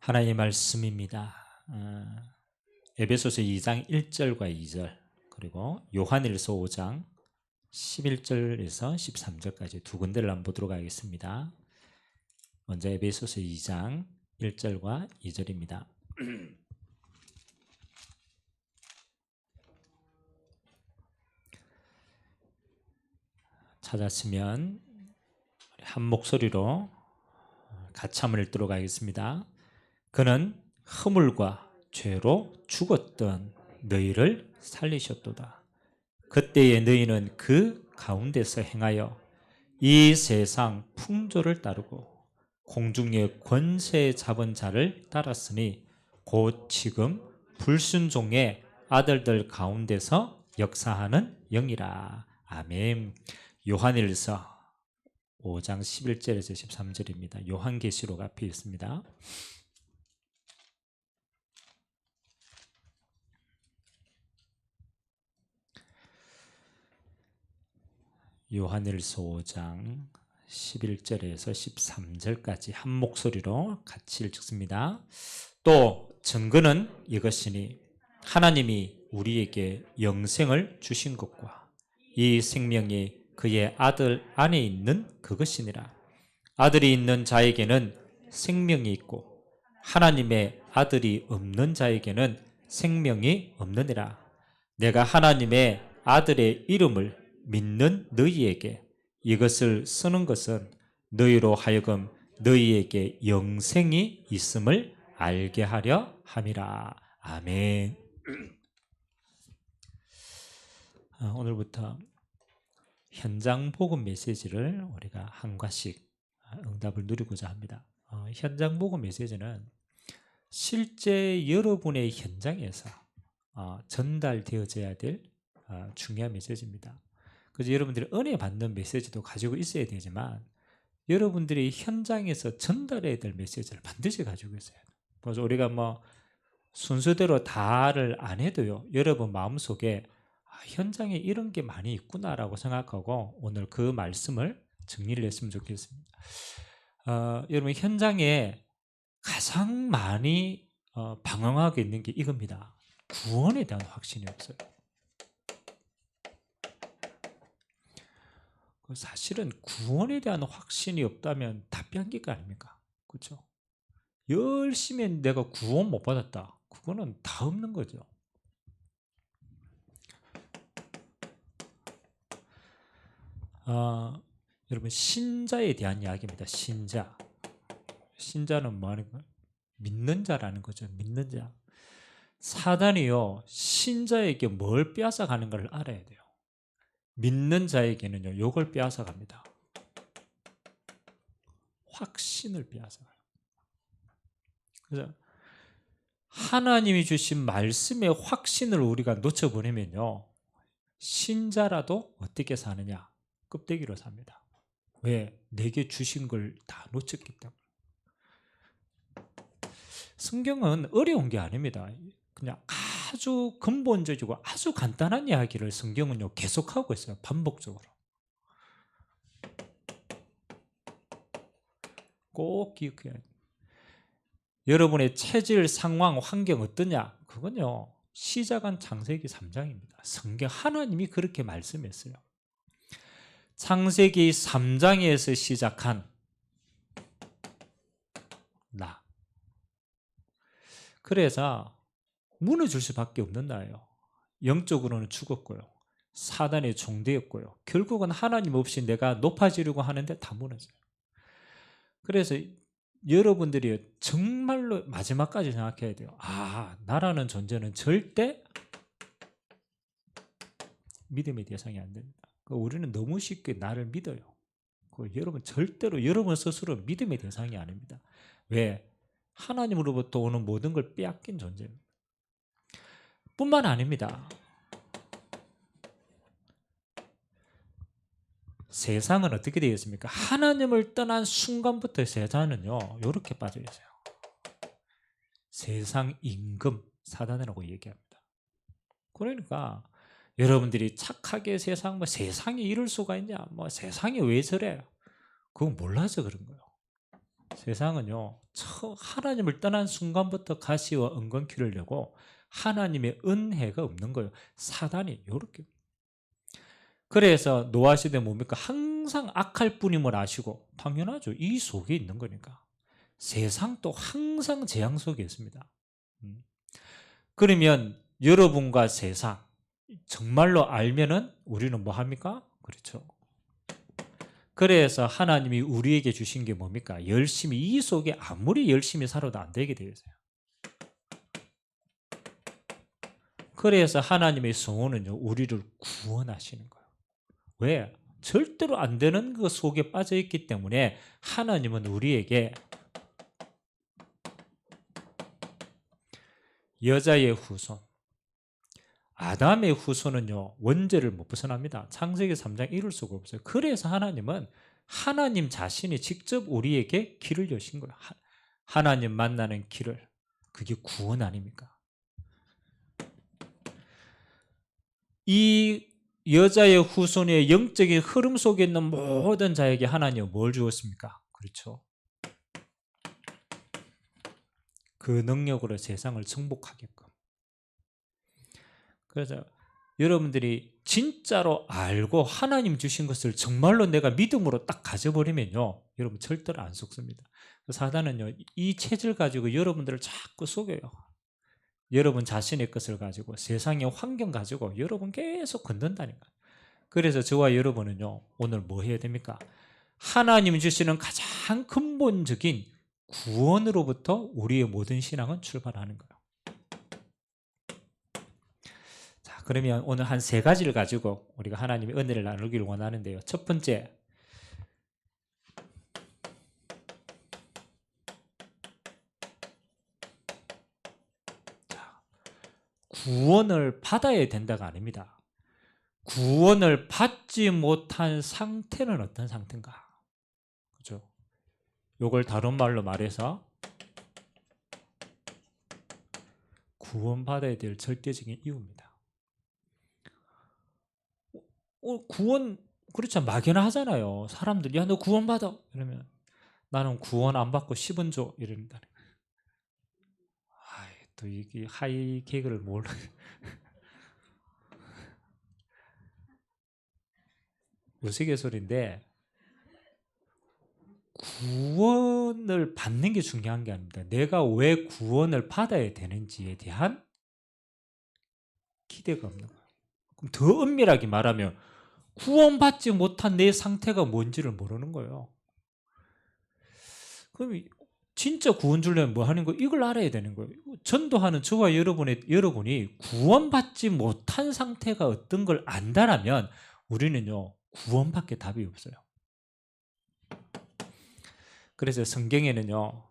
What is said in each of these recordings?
하나님의 말씀입니다. 에베소서 2장 1절과 2절 그리고 요한일서 5장 11절에서 13절까지 두 군데를 한번 보도록 하겠습니다. 먼저 에베소서 2장 1절과 2절입니다. 찾았으면 한 목소리로 같이 한번 읽도록 하겠습니다. 그는 허물과 죄로 죽었던 너희를 살리셨도다. 그때의 너희는 그 가운데서 행하여 이 세상 풍조를 따르고 공중의 권세 잡은 자를 따랐으니 곧 지금 불순종의 아들들 가운데서 역사하는 영이라. 아멘. 요한일서 5장 11절에서 13절입니다. 요한계시록 앞에 있습니다. 요한일서 5장 11절에서 13절까지 한 목소리로 같이 읽습니다. 또 증거는 이것이니 하나님이 우리에게 영생을 주신 것과 이 생명이 그의 아들 안에 있는 그것이니라. 아들이 있는 자에게는 생명이 있고 하나님의 아들이 없는 자에게는 생명이 없느니라. 내가 하나님의 아들의 이름을 믿는 너희에게 이것을 쓰는 것은 너희로 하여금 너희에게 영생이 있음을 알게 하려 함이라. 아멘. 오늘부터 현장 복음 메시지를 우리가 한 과씩 응답을 누리고자 합니다. 현장 복음 메시지는 실제 여러분의 현장에서 전달되어져야 될 중요한 메시지입니다. 그래서 여러분들이 은혜 받는 메시지도 가지고 있어야 되지만 여러분들이 현장에서 전달해야 될 메시지를 반드시 가지고 있어야 돼요. 그래서 우리가 순서대로 다를 안 해도요, 여러분 마음속에 현장에 이런 게 많이 있구나라고 생각하고 오늘 그 말씀을 정리를 했으면 좋겠습니다. 여러분 현장에 가장 많이 방황하고 있는 게 이겁니다. 구원에 대한 확신이 없어요. 사실은 구원에 대한 확신이 없다면 답변기가 아닙니까? 그렇죠? 열심히 내가 구원 못 받았다. 그거는 다 없는 거죠. 여러분 신자에 대한 이야기입니다. 신자는 뭐 하는 거예요? 믿는 자라는 거죠. 믿는 자. 사단이요 신자에게 뭘 빼앗아 가는 걸 알아야 돼요. 믿는 자에게는요 이걸 빼앗아 갑니다. 확신을 빼앗아 가요. 그래서 하나님이 주신 말씀의 확신을 우리가 놓쳐버리면요 신자라도 어떻게 사느냐? 껍데기로 삽니다. 왜? 내게 주신 걸 다 놓쳤기 때문에. 성경은 어려운 게 아닙니다. 그냥 아주 근본적이고 아주 간단한 이야기를 성경은요 계속하고 있어요. 반복적으로. 꼭 기억해야 돼요. 여러분의 체질, 상황, 환경 어떠냐? 그건요 시작은 창세기 3장입니다. 성경 하나님이 그렇게 말씀했어요. 창세기 3장에서 시작한 나. 그래서 무너질 수밖에 없는 나예요. 영적으로는 죽었고요. 사단의 종되었고요. 결국은 하나님 없이 내가 높아지려고 하는데 다 무너져요. 그래서 여러분들이 정말로 마지막까지 생각해야 돼요. 나라는 존재는 절대 믿음의 대상이 안 됩니다. 우리는 너무 쉽게 나를 믿어요. 여러분 절대로 여러분 스스로 믿음의 대상이 아닙니다. 왜? 하나님으로부터 오는 모든 걸 빼앗긴 존재입니다. 뿐만 아닙니다. 세상은 어떻게 되어 있습니까? 하나님을 떠난 순간부터 세상은요 이렇게 빠져 있어요. 세상 임금 사단이라고 얘기합니다. 그러니까 여러분들이 착하게 세상에 이럴 수가 있냐? 세상이 왜 저래? 그거 몰라서 그런 거예요. 세상은요, 하나님을 떠난 순간부터 가시와 은근키를 내고 하나님의 은혜가 없는 거예요. 사단이 요렇게. 그래서 노아 시대 뭡니까? 항상 악할 뿐임을 아시고, 당연하죠. 이 속에 있는 거니까. 세상도 항상 재앙 속에 있습니다. 그러면 여러분과 세상 정말로 알면은 우리는 뭐 합니까? 그렇죠. 그래서 하나님이 우리에게 주신 게 뭡니까? 열심히, 이 속에 아무리 열심히 살아도 안 되게 되어 있어요. 그래서 하나님의 성호는요, 우리를 구원하시는 거예요. 왜? 절대로 안 되는 그 속에 빠져 있기 때문에 하나님은 우리에게 여자의 후손, 아담의 후손은요, 원죄를 못 벗어납니다. 창세기 3장 이룰 수가 없어요. 그래서 하나님은 하나님 자신이 직접 우리에게 길을 여신 거예요. 하나님 만나는 길을. 그게 구원 아닙니까? 이 여자의 후손의 영적인 흐름 속에 있는 모든 자에게 하나님은 뭘 주었습니까? 그렇죠. 그 능력으로 세상을 정복하게끔. 그래서 여러분들이 진짜로 알고 하나님 주신 것을 정말로 내가 믿음으로 딱 가져버리면요, 여러분 절대로 안 속습니다. 사단은요, 이 체질 가지고 여러분들을 자꾸 속여요. 여러분 자신의 것을 가지고, 세상의 환경 가지고 여러분 계속 건든다니까. 그래서 저와 여러분은요, 오늘 뭐 해야 됩니까? 하나님 주시는 가장 근본적인 구원으로부터 우리의 모든 신앙은 출발하는 거예요. 자, 그러면 오늘 한 3가지를 가지고 우리가 하나님의 은혜를 나누기를 원하는데요. 첫 번째, 구원을 받아야 된다가 아닙니다. 구원을 받지 못한 상태는 어떤 상태인가? 그죠? 요걸 다른 말로 말해서 구원받아야 될 절대적인 이유입니다. 구원, 그렇죠. 막연하잖아요. 사람들이, 야, 너 구원받아. 이러면 나는 구원 안 받고 10원 줘. 이런다. 또 이게 하이 개그를 몰라. 우스갯소리인데, 구원을 받는 게 중요한 게 아닙니다. 내가 왜 구원을 받아야 되는지에 대한 기대가 없는 거예요. 그럼 더 엄밀하게 말하면 구원받지 못한 내 상태가 뭔지를 모르는 거예요. 그럼 진짜 구원 주려면 뭐 하는 거? 이걸 알아야 되는 거예요. 전도하는 저와 여러분이 구원받지 못한 상태가 어떤 걸 안다라면 우리는요, 구원밖에 답이 없어요. 그래서 성경에는요,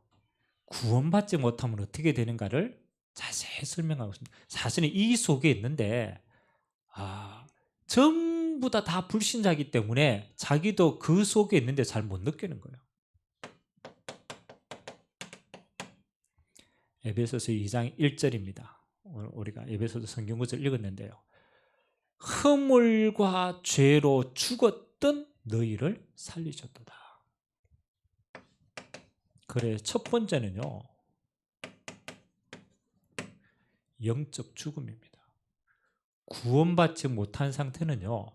구원받지 못하면 어떻게 되는가를 자세히 설명하고 있습니다. 사실은 이 속에 있는데, 전부 다 불신자이기 때문에 자기도 그 속에 있는데 잘 못 느끼는 거예요. 에베소서 2장 1절입니다. 우리가 에베소서 성경구절 읽었는데요. 허물과 죄로 죽었던 너희를 살리셨도다. 그래, 첫 번째는요, 영적 죽음입니다. 구원받지 못한 상태는요,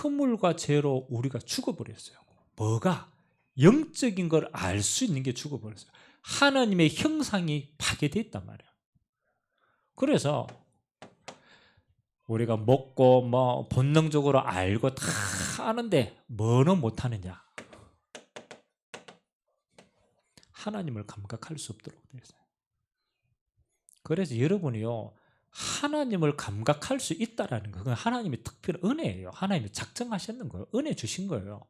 허물과 죄로 우리가 죽어버렸어요. 뭐가? 영적인 걸 알 수 있는 게 죽어버렸어요. 하나님의 형상이 파괴되어 있단 말이에요. 그래서 우리가 먹고 뭐 본능적으로 알고 다 아는데 뭐는 못하느냐? 하나님을 감각할 수 없도록 되어 있어요. 그래서 여러분이요, 하나님을 감각할 수 있다라는 거, 그건 하나님의 특별한 은혜예요. 하나님이 작정하셨는 거예요. 은혜 주신 거예요.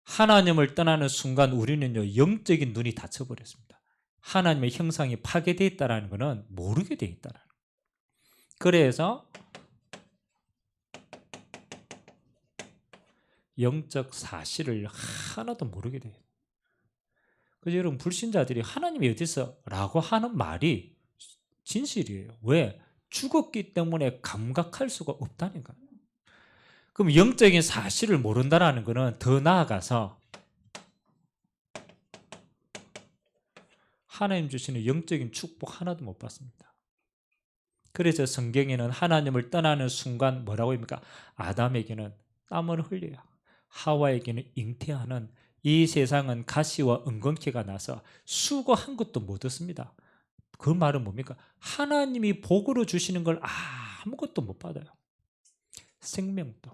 하나님을 떠나는 순간 우리는요, 영적인 눈이 닫혀버렸습니다. 하나님의 형상이 파괴되어 있다는 것은 모르게 되어 있다는 거예요. 그래서 영적 사실을 하나도 모르게 돼요. 그래서 여러분, 불신자들이 하나님이 어디서? 라고 하는 말이 진실이에요. 왜? 죽었기 때문에 감각할 수가 없다니까요. 그럼 영적인 사실을 모른다는 것은 더 나아가서 하나님 주시는 영적인 축복 하나도 못 받습니다. 그래서 성경에는 하나님을 떠나는 순간 뭐라고 합니까? 아담에게는 땀을 흘려요. 하와에게는 잉태하는, 이 세상은 가시와 엉겅퀴가 나서 수고한 것도 못 얻습니다. 그 말은 뭡니까? 하나님이 복으로 주시는 걸 아무것도 못 받아요. 생명도,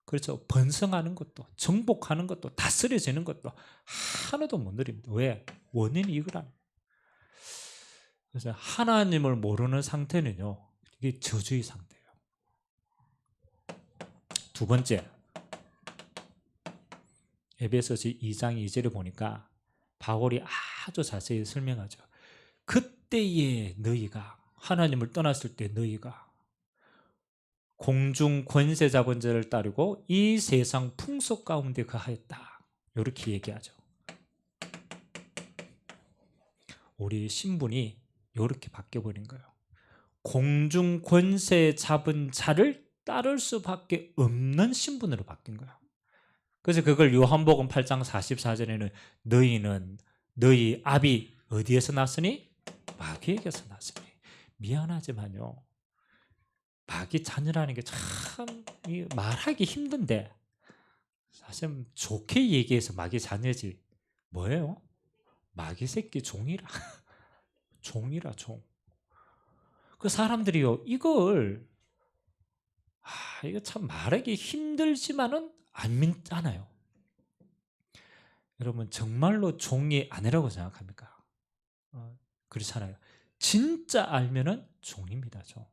그렇죠, 번성하는 것도, 정복하는 것도, 다스려지는 것도 하나도 못 누립니다. 왜? 원인이 이거라는 거예요. 그래서 하나님을 모르는 상태는요, 이게 저주의 상태예요. 두 번째, 에베소서 2장 2절에 보니까 바울이 아주 자세히 설명하죠. 그때에 너희가, 하나님을 떠났을 때 너희가 공중 권세 잡은 자를 따르고 이 세상 풍속 가운데 거하였다, 이렇게 얘기하죠. 우리 신분이 이렇게 바뀌어버린 거예요. 공중 권세 잡은 자를 따를 수밖에 없는 신분으로 바뀐 거예요. 그래서 그걸 요한복음 8장 44절에는 너희는 너희 압이 어디에서 났으니? 마귀에게서 났으니. 미안하지만요, 마귀 자녀라는 게 참 말하기 힘든데, 사실 좋게 얘기해서 마귀 자녀지 뭐예요? 마귀 새끼 종이라. 종이라, 종. 그 사람들이요, 이거 참 말하기 힘들지만은 안 믿잖아요. 여러분, 정말로 종이 아니라고 생각합니까? 그렇잖아요. 진짜 알면은 종입니다, 종.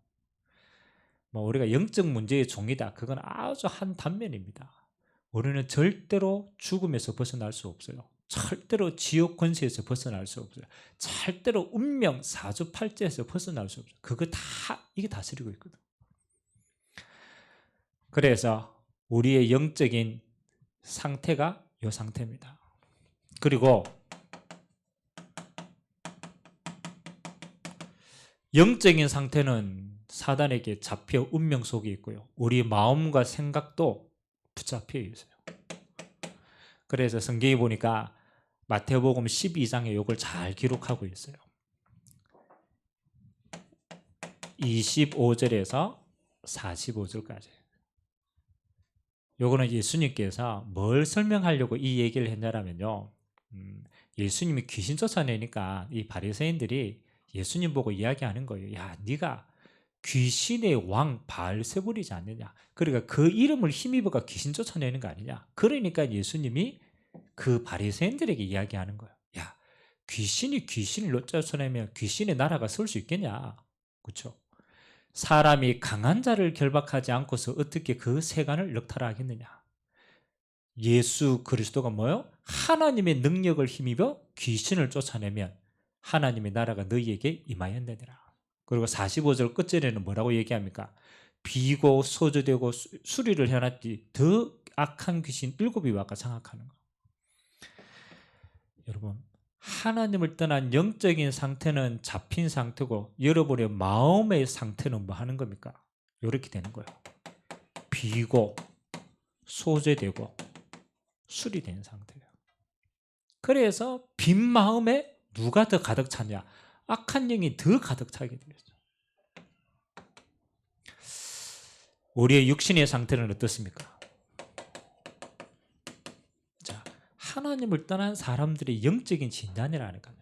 뭐 우리가 영적 문제의 종이다, 그건 아주 한 단면입니다. 우리는 절대로 죽음에서 벗어날 수 없어요. 절대로 지옥 권세에서 벗어날 수 없어요. 절대로 운명 사주팔자에서 벗어날 수 없어요. 그거 다 이게 다스리고 있거든. 그래서 우리의 영적인 상태가 이 상태입니다. 그리고 영적인 상태는 사단에게 잡혀 운명 속에 있고요, 우리 마음과 생각도 붙잡혀 있어요. 그래서 성경에 보니까 마태복음 12장에 이걸 잘 기록하고 있어요. 25절에서 45절까지. 요거는 예수님께서 뭘 설명하려고 이 얘기를 했냐면요, 예수님이 귀신 쫓아내니까 이 바리새인들이 예수님 보고 이야기하는 거예요. 야, 네가 귀신의 왕 바알세불이지 않느냐, 그러니까 그 이름을 힘입어가 귀신 쫓아내는 거 아니냐. 그러니까 예수님이 그 바리새인들에게 이야기하는 거예요. 야, 귀신이 귀신을 쫓아내면 귀신의 나라가 설 수 있겠냐, 그렇죠? 사람이 강한 자를 결박하지 않고서 어떻게 그 세간을 역탈하겠느냐. 예수 그리스도가 뭐요? 하나님의 능력을 힘입어 귀신을 쫓아내면 하나님의 나라가 너희에게 임하였느니라. 그리고 45절 끝절에는 뭐라고 얘기합니까? 비고 소주되고 수리를 해놨지 더 악한 귀신 7이 와가 장악하는 거. 여러분, 하나님을 떠난 영적인 상태는 잡힌 상태고, 여러분의 마음의 상태는 뭐 하는 겁니까? 이렇게 되는 거예요. 비고 소제되고 수리된 상태예요. 그래서 빈 마음에 누가 더 가득 찼냐? 악한 영이 더 가득 차게 되겠죠. 우리의 육신의 상태는 어떻습니까? 자, 하나님을 떠난 사람들의 영적인 진단이라니까요.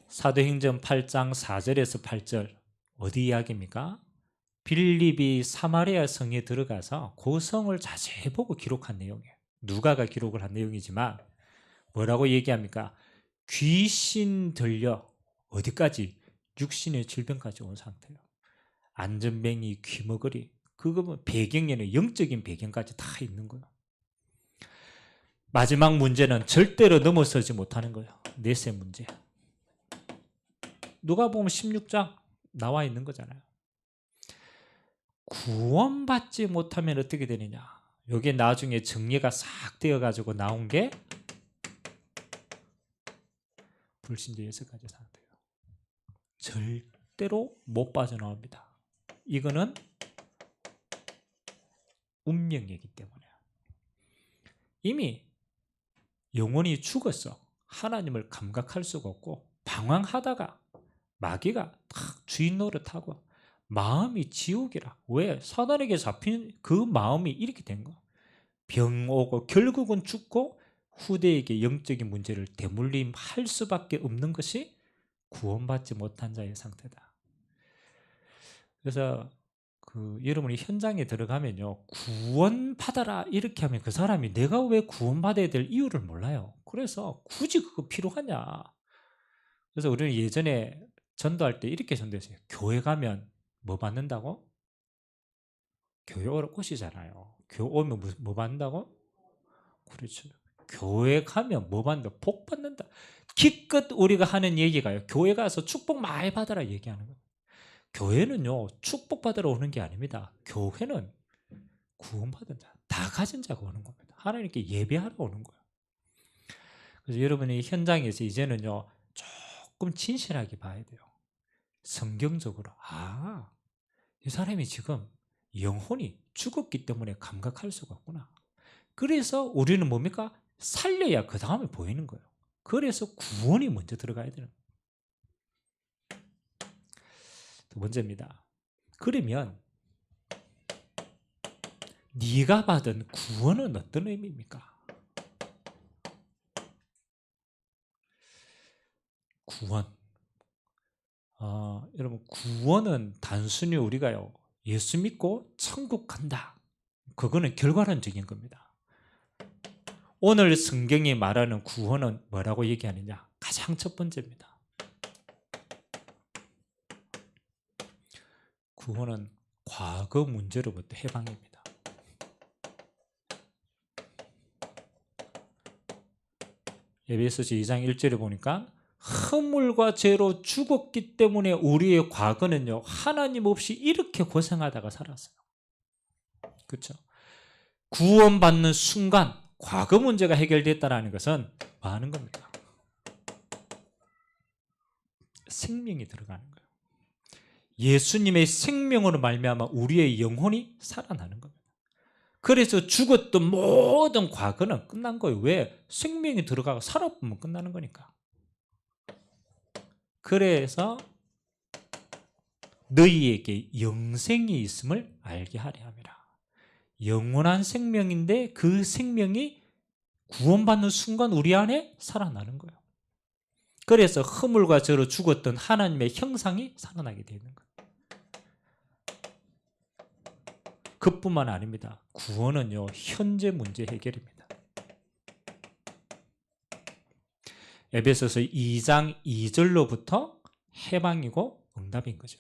사도행전 8장 4절에서 8절 어디 이야기입니까? 빌립이 사마리아 성에 들어가서 그 성을 자세히 보고 기록한 내용이에요. 누가가 기록을 한 내용이지만 뭐라고 얘기합니까? 귀신 들려 어디까지? 육신의 질병까지 온 상태예요. 안전뱅이, 귀머거리, 그거 배경에는 영적인 배경까지 다 있는 거예요. 마지막 문제는 절대로 넘어서지 못하는 거예요. 넷의 문제. 누가복음 16장 나와 있는 거잖아요. 구원받지 못하면 어떻게 되느냐. 이게 나중에 정리가 싹 되어가지고 나온 게 불신자 6가지 상태예요. 절대로 못 빠져나옵니다. 이거는 운명이기 때문에 이미 영혼이 죽었어. 하나님을 감각할 수가 없고 방황하다가 마귀가 탁 주인 노릇하고 마음이 지옥이라. 왜? 사단에게 잡힌 그 마음이 이렇게 된 거야. 병 오고 결국은 죽고 후대에게 영적인 문제를 대물림할 수밖에 없는 것이 구원받지 못한 자의 상태다. 그래서 여러분이 현장에 들어가면요, 구원받아라 이렇게 하면 그 사람이 내가 왜 구원받아야 될 이유를 몰라요. 그래서 굳이 그거 필요하냐. 그래서 우리는 예전에 전도할 때 이렇게 전도했어요. 교회 가면 뭐 받는다고? 교회 오시잖아요. 교회 오면 뭐 받는다고? 그렇죠. 교회 가면 뭐 받는다? 복 받는다. 기껏 우리가 하는 얘기가요, 교회 가서 축복 많이 받아라 얘기하는 거예요. 교회는요, 축복받으러 오는 게 아닙니다. 교회는 구원받은 자, 다 가진 자가 오는 겁니다. 하나님께 예배하러 오는 거예요. 그래서 여러분이 현장에서 이제는요, 조금 진실하게 봐야 돼요. 성경적으로, 이 사람이 지금 영혼이 죽었기 때문에 감각할 수가 없구나. 그래서 우리는 뭡니까? 살려야 그 다음에 보이는 거예요. 그래서 구원이 먼저 들어가야 되는 거예요. 두 번째입니다. 그러면 네가 받은 구원은 어떤 의미입니까? 구원. 여러분, 구원은 단순히 우리가요, 예수 믿고 천국 간다, 그거는 결과론적인 겁니다. 오늘 성경이 말하는 구원은 뭐라고 얘기하느냐? 가장 첫 번째입니다. 구원은 과거 문제로부터 해방입니다. 에베소서 2장 1절에 보니까 허물과 죄로 죽었기 때문에 우리의 과거는요, 하나님 없이 이렇게 고생하다가 살았어요. 그렇죠? 구원받는 순간 과거 문제가 해결됐다는 것은 뭐 하는 겁니까? 생명이 들어가는 거예요. 예수님의 생명으로 말미암아 우리의 영혼이 살아나는 겁니다. 그래서 죽었던 모든 과거는 끝난 거예요. 왜? 생명이 들어가고 살아보면 끝나는 거니까. 그래서 너희에게 영생이 있음을 알게 하려 함이라. 영원한 생명인데 그 생명이 구원받는 순간 우리 안에 살아나는 거예요. 그래서 허물과 죄로 죽었던 하나님의 형상이 살아나게 되는 거예요. 그뿐만 아닙니다. 구원은요, 현재 문제 해결입니다. 에베소서 2장 2절로부터 해방이고 응답인 거죠.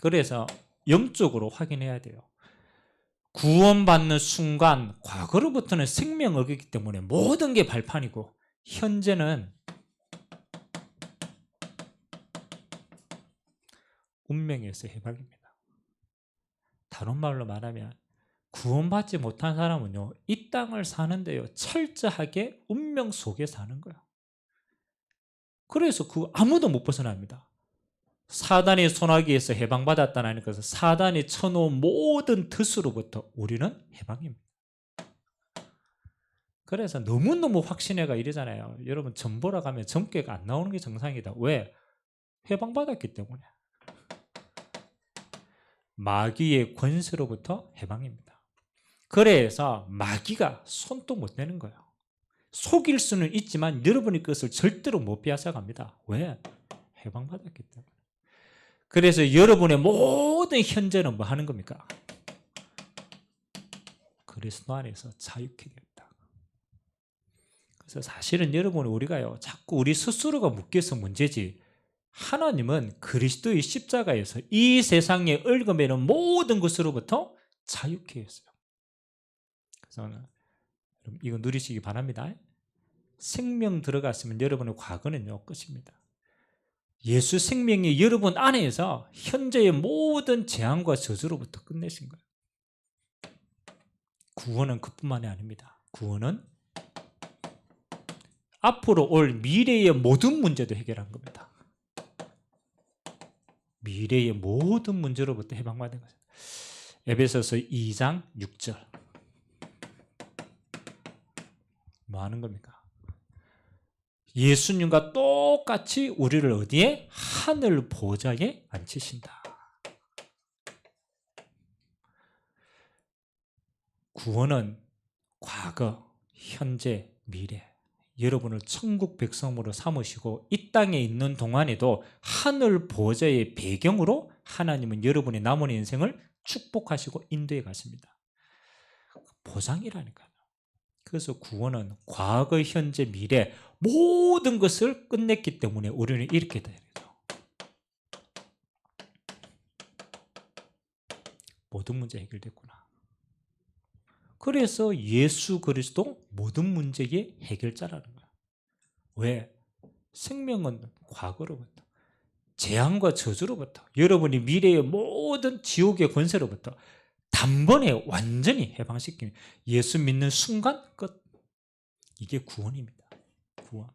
그래서 영적으로 확인해야 돼요. 구원받는 순간 과거로부터는 생명을 얻기 때문에 모든 게 발판이고, 현재는 운명에서 해방입니다. 다른 말로 말하면 구원받지 못한 사람은요, 이 땅을 사는데요, 철저하게 운명 속에 사는 거예요. 그래서 아무도 못 벗어납니다. 사단의 손아귀에서 해방받았다는 것은 사단이 쳐놓은 모든 뜻으로부터 우리는 해방입니다. 그래서 너무너무 확신해가 이러잖아요. 여러분, 점 보러 가면 점괘가 안 나오는 게 정상이다. 왜? 해방받았기 때문에. 마귀의 권세로부터 해방입니다. 그래서 마귀가 손도 못 내는 거예요. 속일 수는 있지만 여러분의 것을 절대로 못 빼앗아갑니다. 왜? 해방받았기 때문에. 그래서 여러분의 모든 현재는 뭐 하는 겁니까? 그리스도 안에서 자유케 되었다. 그래서 사실은 여러분, 우리가요, 자꾸 우리 스스로가 묶여서 문제지, 하나님은 그리스도의 십자가에서 이 세상에 얽어매는 모든 것으로부터 자유케 했어요. 그래서 여러분, 이거 누리시기 바랍니다. 생명 들어갔으면 여러분의 과거는요, 끝입니다. 예수 생명이 여러분 안에서 현재의 모든 재앙과 저주로부터 끝내신 거예요. 구원은 그뿐만이 아닙니다. 구원은 앞으로 올 미래의 모든 문제도 해결한 겁니다. 미래의 모든 문제로부터 해방받은 것입니다. 에베소서 2장 6절. 뭐 하는 겁니까? 예수님과 똑같이 우리를 어디에? 하늘 보좌에 앉히신다. 구원은 과거, 현재, 미래, 여러분을 천국 백성으로 삼으시고 이 땅에 있는 동안에도 하늘 보좌의 배경으로 하나님은 여러분의 남은 인생을 축복하시고 인도해 가십니다. 보상이라니까요. 그래서 구원은 과거, 현재, 미래 모든 것을 끝냈기 때문에 우리는 이렇게 돼야 되죠. 모든 문제 해결됐구나. 그래서 예수 그리스도 모든 문제의 해결자라는 거야. 왜? 생명은 과거로부터, 재앙과 저주로부터, 여러분이 미래의 모든 지옥의 권세로부터 단번에 완전히 해방시키는, 예수 믿는 순간 끝. 이게 구원입니다. 구원.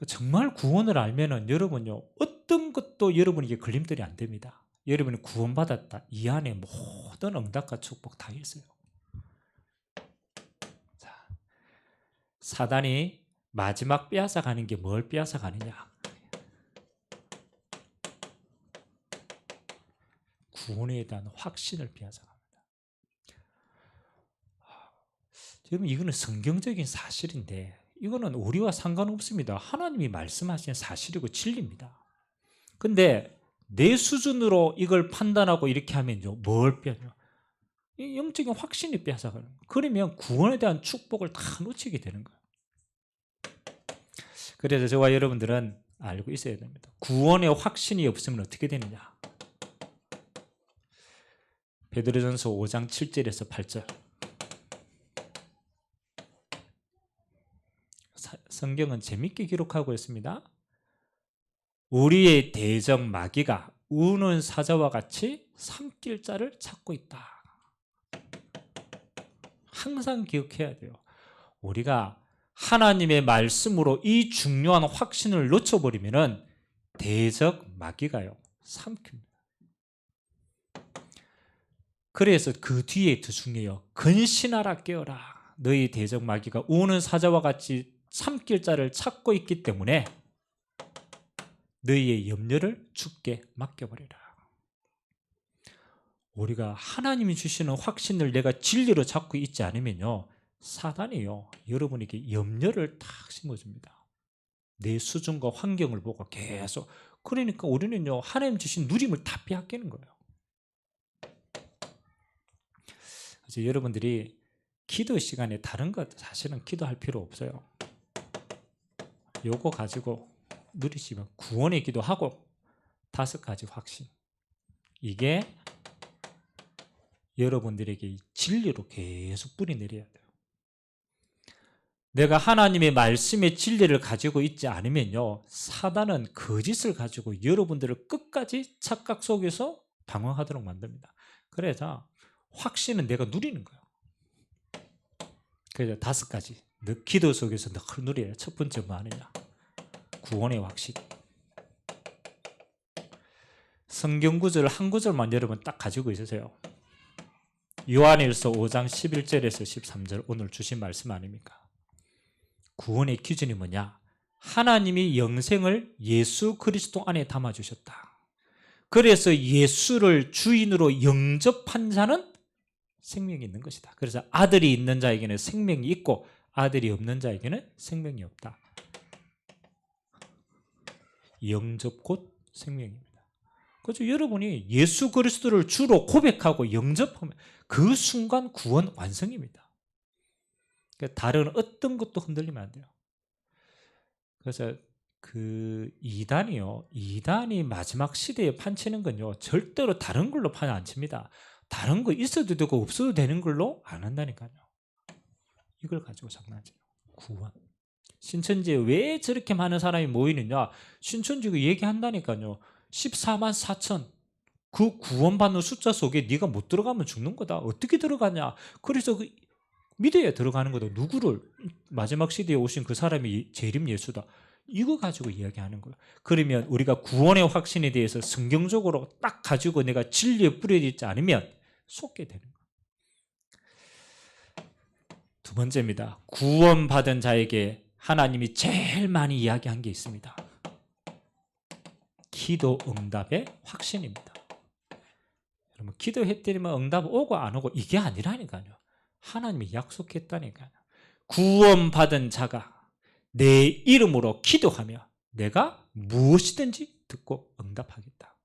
정말 구원을 알면은 여러분요, 어떤 것도 여러분에게 걸림돌이 안 됩니다. 여러분이 구원받았다, 이 안에 모든 응답과 축복 다 있어요. 자, 사단이 마지막 빼앗아가는 게 뭘 빼앗아가느냐? 구원에 대한 확신을 빼앗아갑니다. 여러분, 이거는 성경적인 사실인데 이거는 우리와 상관없습니다. 하나님이 말씀하신 사실이고 진리입니다. 근데 내 수준으로 이걸 판단하고 이렇게 하면요, 뭘 빼앗아요? 영적인 확신이 빼앗아가는 거예요. 그러면 구원에 대한 축복을 다 놓치게 되는 거예요. 그래서 저와 여러분들은 알고 있어야 됩니다. 구원의 확신이 없으면 어떻게 되느냐? 베드로전서 5장 7절에서 8절. 성경은 재밌게 기록하고 있습니다. 우리의 대적 마귀가 우는 사자와 같이 삼킬 자를 찾고 있다. 항상 기억해야 돼요. 우리가 하나님의 말씀으로 이 중요한 확신을 놓쳐버리면은 대적 마귀가요, 삼킵니다. 그래서 그 뒤에 더 중요해요. 근신하라 깨어라. 너희 대적 마귀가 우는 사자와 같이 삼킬 자를 찾고 있기 때문에 너희의 염려를 주께 맡겨버리라. 우리가 하나님이 주시는 확신을 내가 진리로 잡고 있지 않으면요, 사단이요, 여러분에게 염려를 탁 심어줍니다. 내 수준과 환경을 보고 계속. 그러니까 우리는요, 하나님 주신 누림을 다 빼앗기는 거예요. 그래서 여러분들이 기도 시간에 다른 것 사실은 기도할 필요 없어요. 요거 가지고 누리시면 구원의 기도하고 5가지 확신, 이게 여러분들에게 진리로 계속 뿌리내려야 돼요. 내가 하나님의 말씀의 진리를 가지고 있지 않으면요, 사단은 거짓을 가지고 여러분들을 끝까지 착각 속에서 방황하도록 만듭니다. 그래서 확신은 내가 누리는 거예요. 그래서 5가지 기도 속에서 늘 누려요. 첫 번째 뭐 하느냐? 구원의 확신. 성경 구절 한 구절만 여러분 딱 가지고 있으세요. 요한일서 5장 11절에서 13절, 오늘 주신 말씀 아닙니까? 구원의 기준이 뭐냐? 하나님이 영생을 예수 그리스도 안에 담아주셨다. 그래서 예수를 주인으로 영접한 자는 생명이 있는 것이다. 그래서 아들이 있는 자에게는 생명이 있고 아들이 없는 자에게는 생명이 없다. 영접 곧 생명입니다. 그래서 여러분이 예수 그리스도를 주로 고백하고 영접하면 그 순간 구원 완성입니다. 다른 어떤 것도 흔들리면 안 돼요. 그래서 그 이단이 마지막 시대에 판치는 건요, 절대로 다른 걸로 판 안 칩니다. 다른 거 있어도 되고 없어도 되는 걸로 안 한다니까요. 이걸 가지고 장난쳐요. 구원. 신천지에 왜 저렇게 많은 사람이 모이느냐? 신천지가 얘기한다니까요. 14만 4천. 그 구원받는 숫자 속에 네가 못 들어가면 죽는 거다. 어떻게 들어가냐? 그래서 그 믿어야 들어가는 거다. 누구를? 마지막 시대에 오신 그 사람이 재림 예수다. 이거 가지고 이야기하는 거예요. 그러면 우리가 구원의 확신에 대해서 성경적으로 딱 가지고 내가 진리에 뿌려져 있지 않으면 속게 되는 거예요. 두 번째입니다. 구원받은 자에게 하나님이 제일 많이 이야기한 게 있습니다. 기도 응답의 확신입니다. 여러분, 기도했더니만 응답 오고 안 오고 이게 아니라니까요. 하나님이 약속했다니까요. 구원받은 자가 내 이름으로 기도하며 내가 무엇이든지 듣고 응답하겠다.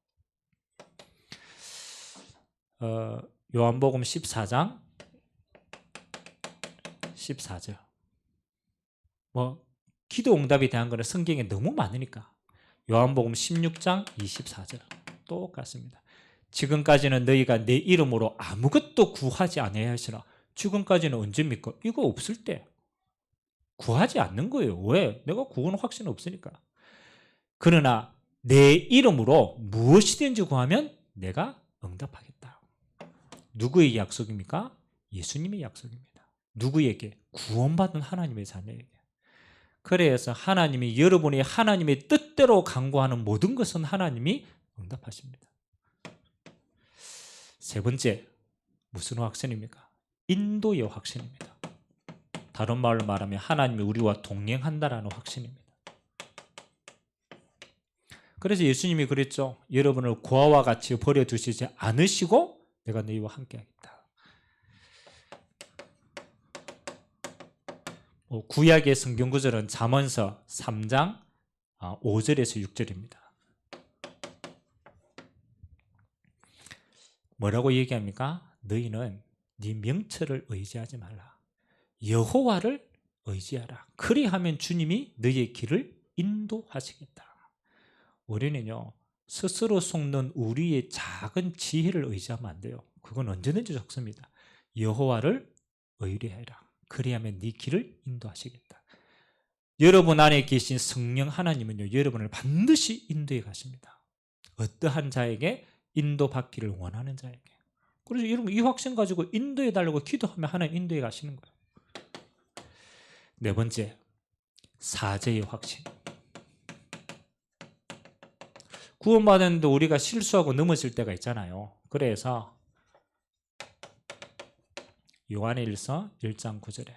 요한복음 14장 14절. 기도 응답에 대한 거는 성경에 너무 많으니까 요한복음 16장 24절 똑같습니다. 지금까지는 너희가 내 이름으로 아무것도 구하지 아니하시나. 지금까지는 언제입니까? 이거 없을 때 구하지 않는 거예요. 왜? 내가 구원 확신 없으니까. 그러나 내 이름으로 무엇이든지 구하면 내가 응답하겠다. 누구의 약속입니까? 예수님의 약속입니다. 누구에게? 구원받은 하나님의 자녀에게. 그래서 하나님이 여러분이 하나님의 뜻대로 간구하는 모든 것은 하나님이 응답하십니다. 세 번째, 무슨 확신입니까? 인도의 확신입니다. 다른 말로 말하면 하나님이 우리와 동행한다라는 확신입니다. 그래서 예수님이 그랬죠. 여러분을 고아와 같이 버려두시지 않으시고 내가 너희와 함께하겠다. 구약의 성경 구절은 잠언서 3장 5절에서 6절입니다. 뭐라고 얘기합니까? 너희는 네 명철을 의지하지 말라. 여호와를 의지하라. 그리하면 주님이 너희의 길을 인도하시겠다. 우리는요, 스스로 속는 우리의 작은 지혜를 의지하면 안 돼요. 그건 언제든지 좋습니다. 여호와를 의뢰해라. 그리하면 네 길을 인도하시겠다. 여러분 안에 계신 성령 하나님은요, 여러분을 반드시 인도해 가십니다. 어떠한 자에게? 인도받기를 원하는 자에게. 그래서 여러분 이 확신 가지고 인도해 달라고 기도하면 하나님 인도해 가시는 거예요. 네 번째, 사죄의 확신. 구원받았는데 우리가 실수하고 넘어질 때가 있잖아요. 그래서 요한일서 1장 9절에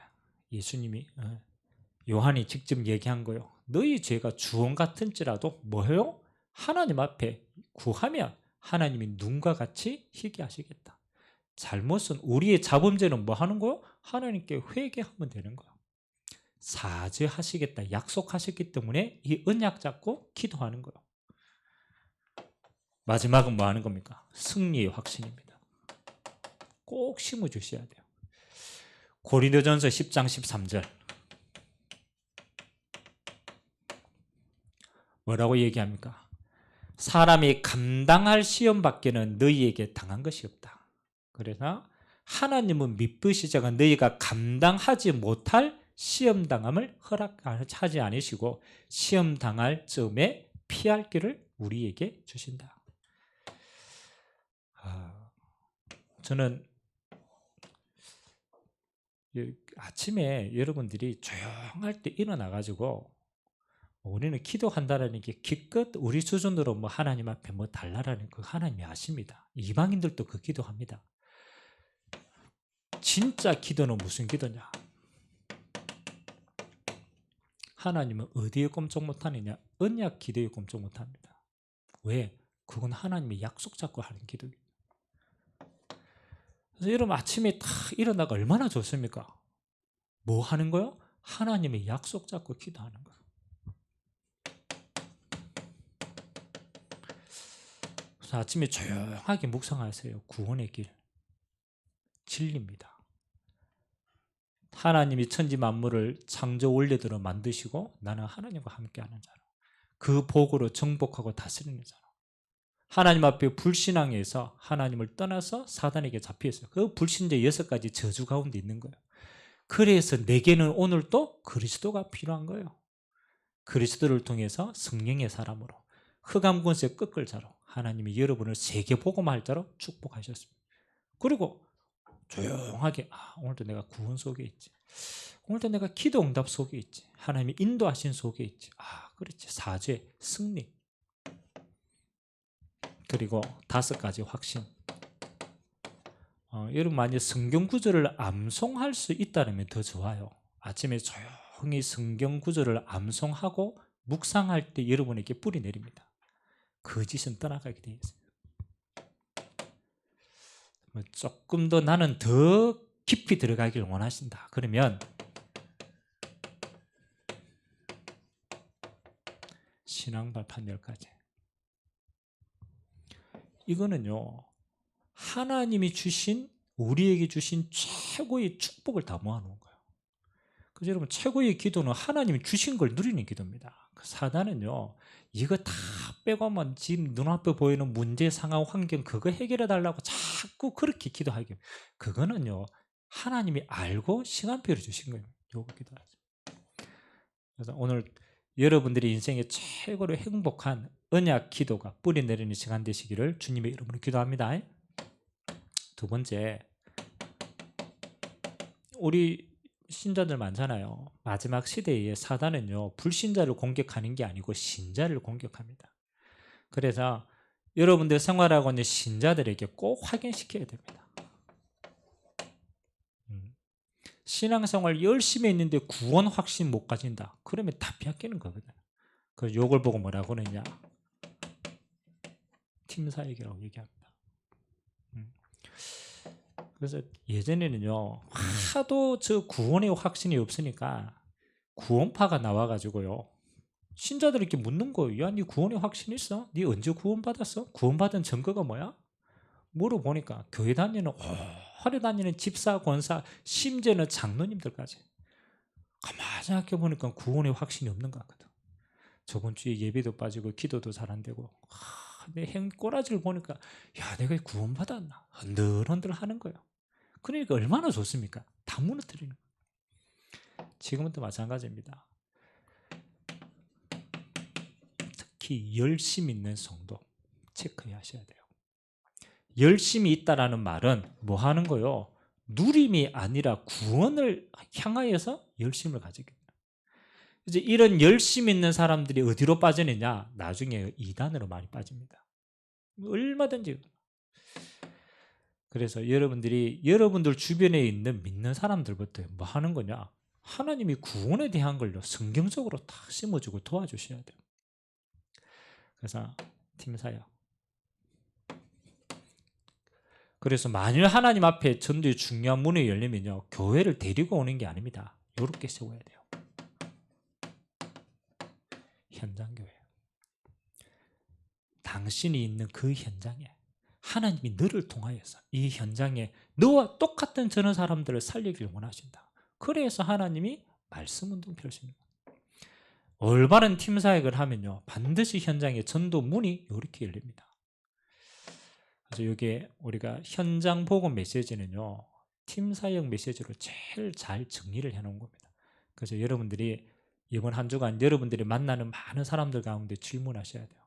예수님이 요한이 직접 얘기한 거예요. 너희 죄가 주홍 같은지라도 뭐해요? 하나님 앞에 구하면 하나님이 눈과 같이 희게 하시겠다. 잘못은 우리의 자범죄는 뭐 하는 거예요? 하나님께 회개하면 되는 거예요. 사죄하시겠다 약속하셨기 때문에 이 언약 잡고 기도하는 거예요. 마지막은 뭐 하는 겁니까? 승리의 확신입니다. 꼭 심어주셔야 돼요. 고린도전서 10장 13절 뭐라고 얘기합니까? 사람이 감당할 시험 밖에는 너희에게 당한 것이 없다. 그래서 하나님은 믿으시자가 너희가 감당하지 못할 시험당함을 허락하지 않으시고 시험당할 즈음에 피할 길을 우리에게 주신다. 저는 아침에 여러분들이 조용할 때 일어나가지고 우리는 기도한다라는 게 기껏 우리 수준으로 뭐 하나님 앞에 뭐 달라라는 그 하나님이 아십니다. 이방인들도 그 기도합니다. 진짜 기도는 무슨 기도냐? 하나님은 어디에 꼼짝 못하느냐? 언약 기도에 꼼짝 못합니다. 왜? 그건 하나님이 약속 잡고 하는 기도입니다. 그래서 여러분 아침에 딱 일어나가 얼마나 좋습니까? 뭐 하는 거요? 하나님의 약속 잡고 기도하는 거예요. 그래서 아침에 조용하게 묵상하세요. 구원의 길, 진리입니다. 하나님이 천지 만물을 창조 원래대로 만드시고 나는 하나님과 함께하는 자로 그 복으로 정복하고 다스리는 자로 하나님 앞에 불신앙에서 하나님을 떠나서 사단에게 잡혀있어요. 그 불신자 6가지 저주 가운데 있는 거예요. 그래서 내게는 오늘 또 그리스도가 필요한 거예요. 그리스도를 통해서 성령의 사람으로 흑암 권세 꺾을 자로 하나님이 여러분을 세계복음할 자로 축복하셨습니다. 그리고 조용하게 오늘도 내가 구원 속에 있지. 오늘도 내가 기도 응답 속에 있지. 하나님이 인도하신 속에 있지. 그렇지. 사죄, 승리. 그리고 5가지 확신. 여러분 만약 성경 구절을 암송할 수 있다면 더 좋아요. 아침에 조용히 성경 구절을 암송하고 묵상할 때 여러분에게 뿌리 내립니다. 거짓은 떠나가게 되어 있어요. 조금 더 나는 더 깊이 들어가길 원하신다. 그러면 신앙 발판 10가지. 이거는요, 하나님이 주신, 우리에게 주신 최고의 축복을 다 모아놓은 거예요. 그래서 여러분, 최고의 기도는 하나님이 주신 걸 누리는 기도입니다. 사단은요, 이거 다 빼고만 지금 눈앞에 보이는 문제, 상황, 환경 그거 해결해 달라고 자꾸 그렇게 기도하게. 그거는요, 하나님이 알고 시간표를 주신 거예요. 요거 기도하세요. 그래서 오늘 여러분들이 인생의 최고로 행복한 언약 기도가 뿌리 내리는 시간 되시기를 주님의 이름으로 기도합니다. 두 번째, 우리 신자들 많잖아요. 마지막 시대에 사단은요, 불신자를 공격하는 게 아니고 신자를 공격합니다. 그래서 여러분들 생활하고 있는 신자들에게 꼭 확인시켜야 됩니다. 신앙생활 열심히 했는데 구원 확신 못 가진다. 그러면 다 비약기는 거거든. 그래서 요걸 보고 뭐라고 그러냐, 팀사역이라고 얘기합니다. 그래서 예전에는요, 하도 저 구원의 확신이 없으니까 구원파가 나와가지고요, 신자들 이렇게 묻는 거예요. 야, 네 구원의 확신 있어? 네 언제 구원받았어? 구원받은 증거가 뭐야? 물어보니까 교회 다니는 오래 다니는 집사, 권사, 심지어는 장로님들까지 가만히 생각해보니까 구원의 확신이 없는 것 같거든. 저번 주에 예배도 빠지고 기도도 잘 안 되고, 내 행 꼬라지를 보니까 야, 내가 구원받았나? 흔들흔들 하는 거예요. 그러니까 얼마나 좋습니까? 다 무너뜨리는 거예요. 지금도 마찬가지입니다. 특히 열심 있는 성도 체크해 하셔야 돼요. 열심히 있다라는 말은 뭐 하는 거요? 누림이 아니라 구원을 향하여서 열심을 가지게 돼요. 이제 이런 열심 있는 사람들이 어디로 빠지느냐? 나중에 이단으로 많이 빠집니다. 얼마든지. 그래서 여러분들이 여러분들 주변에 있는 믿는 사람들부터 뭐 하는 거냐? 하나님이 구원에 대한 걸요, 성경적으로 다 심어주고 도와주셔야 돼요. 그래서 팀사역. 그래서 만일 하나님 앞에 전도의 중요한 문이 열리면요, 교회를 데리고 오는 게 아닙니다. 이렇게 세워야 돼요. 현장교회. 당신이 있는 그 현장에 하나님이 너를 통하여서 이 현장에 너와 똑같은 저런 사람들을 살리길 원하신다. 그래서 하나님이 말씀 운동 펼치는 거예요. 올바른 팀 사역을 하면요, 반드시 현장에 전도 문이 이렇게 열립니다. 그래서 이게 우리가 현장 복음 메시지는요, 팀 사역 메시지로 제일 잘 정리를 해놓은 겁니다. 그래서 여러분들이 이번 한 주간 여러분들이 만나는 많은 사람들 가운데 질문하셔야 돼요.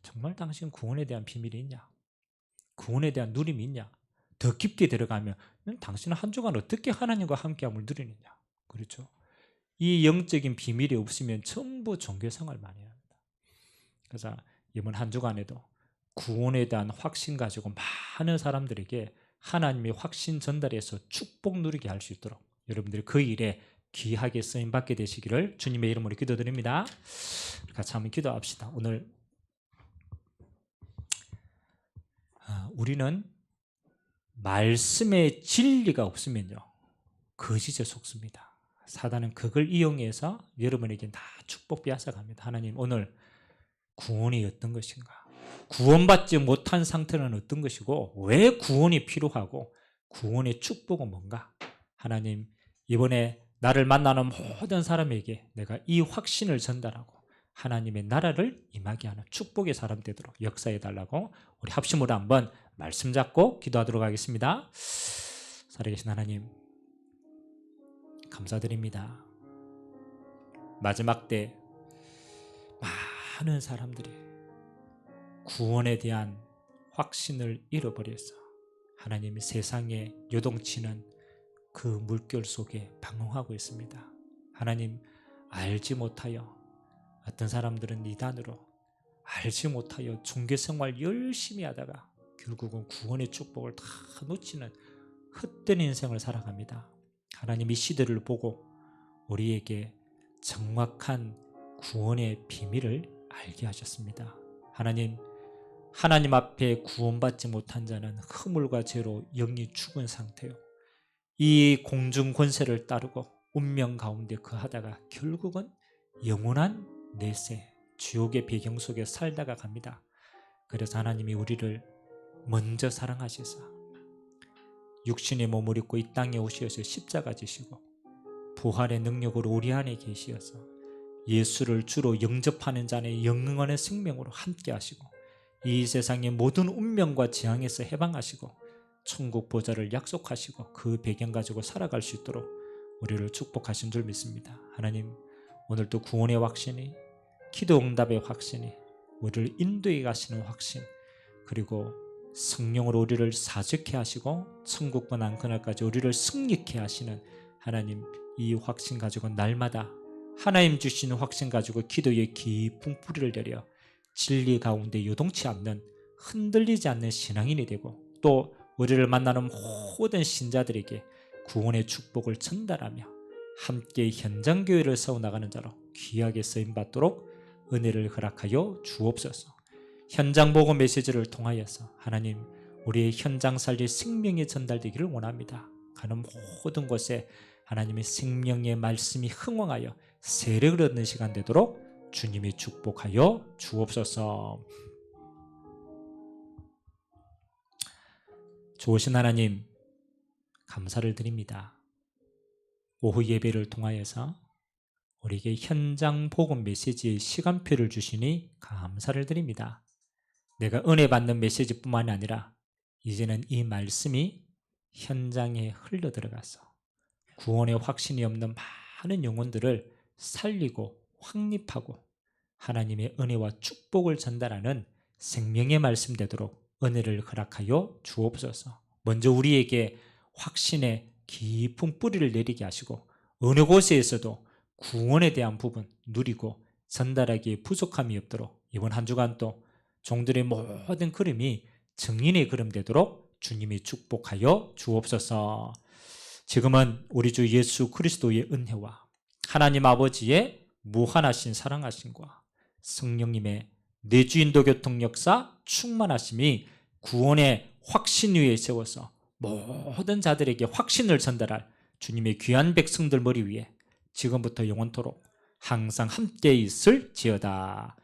정말 당신 구원에 대한 비밀이 있냐? 구원에 대한 누림이 있냐? 더 깊게 들어가면 당신은 한 주간 어떻게 하나님과 함께함을 누리느냐? 그렇죠? 이 영적인 비밀이 없으면 전부 종교생활 많이 합니다. 그래서 이번 한 주간에도 구원에 대한 확신 가지고 많은 사람들에게 하나님의 확신 전달해서 축복 누리게 할 수 있도록 여러분들이 그 일에 귀하게 쓰임받게 되시기를 주님의 이름으로 기도드립니다. 같이 한번 기도합시다. 오늘 우리는 말씀의 진리가 없으면요, 거짓에 속습니다. 사단은 그걸 이용해서 여러분에게 다 축복 빼앗아갑니다. 하나님, 오늘 구원이 어떤 것인가? 구원받지 못한 상태는 어떤 것이고 왜 구원이 필요하고 구원의 축복은 뭔가? 하나님, 이번에 나를 만나는 모든 사람에게 내가 이 확신을 전달하고 하나님의 나라를 임하게 하는 축복의 사람 되도록 역사해달라고 우리 합심으로 한번 말씀 잡고 기도하도록 하겠습니다. 살아계신 하나님, 감사드립니다. 마지막 때 많은 사람들이 구원에 대한 확신을 잃어버려서 하나님의 세상에 요동치는 그 물결 속에 방황하고 있습니다. 하나님, 알지 못하여 어떤 사람들은 이단으로, 알지 못하여 종교생활 열심히 하다가 결국은 구원의 축복을 다 놓치는 헛된 인생을 살아갑니다. 하나님이 시대를 보고 우리에게 정확한 구원의 비밀을 알게 하셨습니다. 하나님 앞에 구원받지 못한 자는 허물과 죄로 영이 죽은 상태요, 이 공중 권세를 따르고 운명 가운데 거하다가 결국은 영원한 내세, 지옥의 배경 속에 살다가 갑니다. 그래서 하나님이 우리를 먼저 사랑하셔서 육신의 몸을 입고 이 땅에 오셔서 십자가 지시고 부활의 능력으로 우리 안에 계시어서 예수를 주로 영접하는 자의 영원의 생명으로 함께 하시고 이 세상의 모든 운명과 재앙에서 해방하시고 천국 보좌를 약속하시고 그 배경 가지고 살아갈 수 있도록 우리를 축복하신 줄 믿습니다. 하나님, 오늘도 구원의 확신이, 기도 응답의 확신이, 우리를 인도해 가시는 확신, 그리고 성령으로 우리를 사적케 하시고 천국권 안 그날까지 우리를 승리케 하시는 하나님, 이 확신 가지고 날마다 하나님 주시는 확신 가지고 기도에 깊은 뿌리를 내려 진리 가운데 요동치 않는, 흔들리지 않는 신앙인이 되고 또 우리를 만나는 모든 신자들에게 구원의 축복을 전달하며 함께 현장교회를 세워나가는 자로 귀하게 쓰임받도록 은혜를 허락하여 주옵소서. 현장복음 메시지를 통하여서 하나님, 우리의 현장 살릴 생명이 전달되기를 원합니다. 가는 모든 곳에 하나님의 생명의 말씀이 흥왕하여 세력을 얻는 시간 되도록 주님이 축복하여 주옵소서. 좋으신 하나님, 감사를 드립니다. 오후 예배를 통하여서 우리에게 현장 복음 메시지의 시간표를 주시니 감사를 드립니다. 내가 은혜 받는 메시지뿐만 아니라 이제는 이 말씀이 현장에 흘러 들어가서 구원의 확신이 없는 많은 영혼들을 살리고 확립하고 하나님의 은혜와 축복을 전달하는 생명의 말씀 되도록 은혜를 허락하여 주옵소서. 먼저 우리에게 확신의 깊은 뿌리를 내리게 하시고 어느 곳에서도 구원에 대한 부분 누리고 전달하기에 부족함이 없도록 이번 한 주간 또 종들의 모든 걸음이 증인의 걸음 되도록 주님이 축복하여 주옵소서. 지금은 우리 주 예수 그리스도의 은혜와 하나님 아버지의 무한하신 사랑하심과 성령님의 내주인도 교통 역사 충만하심이 구원의 확신 위에 세워서 모든 자들에게 확신을 전달할 주님의 귀한 백성들 머리 위에 지금부터 영원토록 항상 함께 있을지어다.